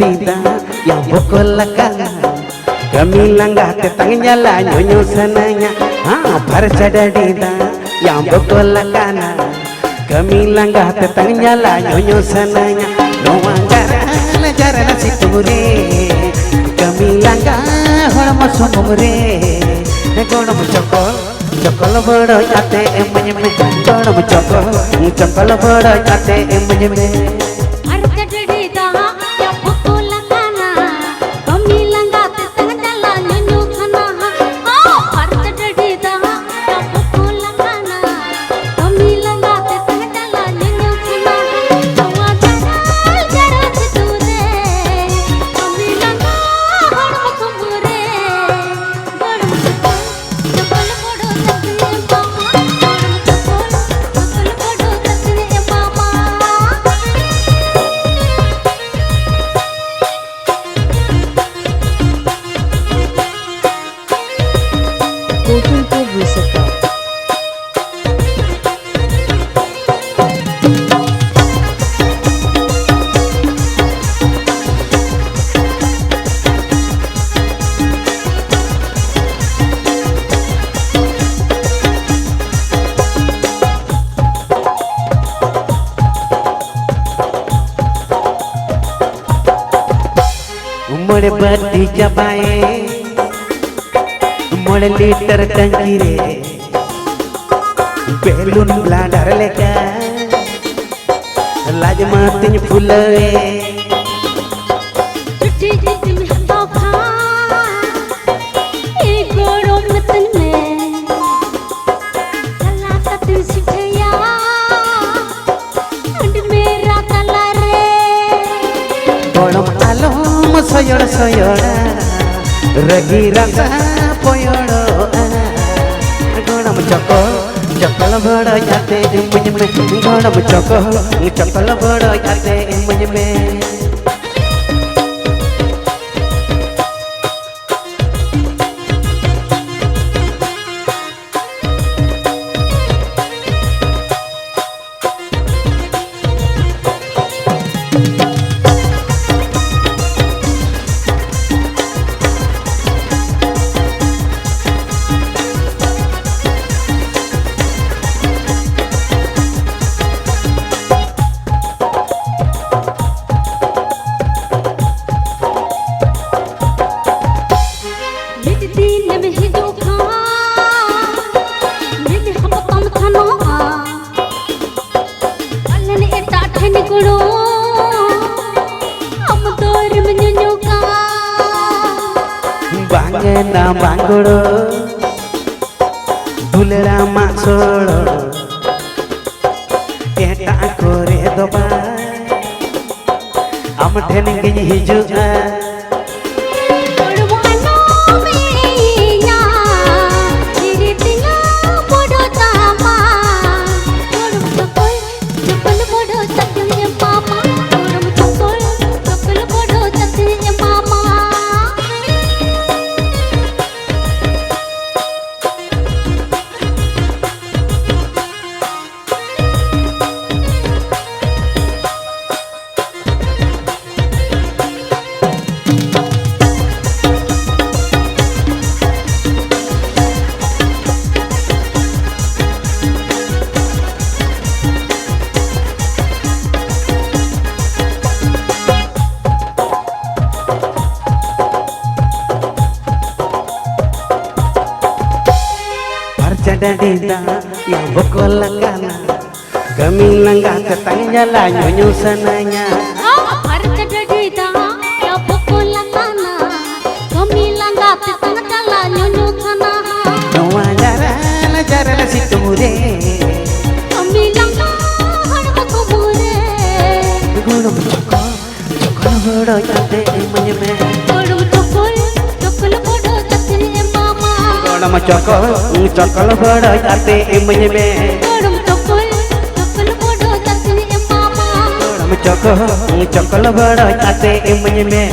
dida yang pukul lekana kami langgar tetang jalan nyonya senanya parcada dida yang pukul lekana kami langgar tetang jalan nyonya senanya doang jalan situ re kami langgar hormat semua re gono cokol cokol boro jate emanyeme gono cokol boro jate emanyeme मोड़े बत्ती जबाए मोड़े litre टंकी रे balloon bladder लेका लाज मातिन फूले चिट्ठी चिट्ठी में तो खा एक गोरो मतन में कला कतन सिठया अंड मेरा कला रे गोड़म आलो soyora soyora ragi rasa poyoro gonam cokol boro jate emanyeme gonam cokol boro jate emanyeme bangena bangoro dulera maksoro eta kore doba am dhengi hijua parcada dida yang pukul lekana kami langgar tetang jalan nyonya senanya parcada dida yang pukul lekana kami langgar tetang jalan nyonya sana doang jalan situ re kami langgar hormat semua re gono cokol boro jate emanyeme cokol boro jate emanyeme cokol boro jate emanyeme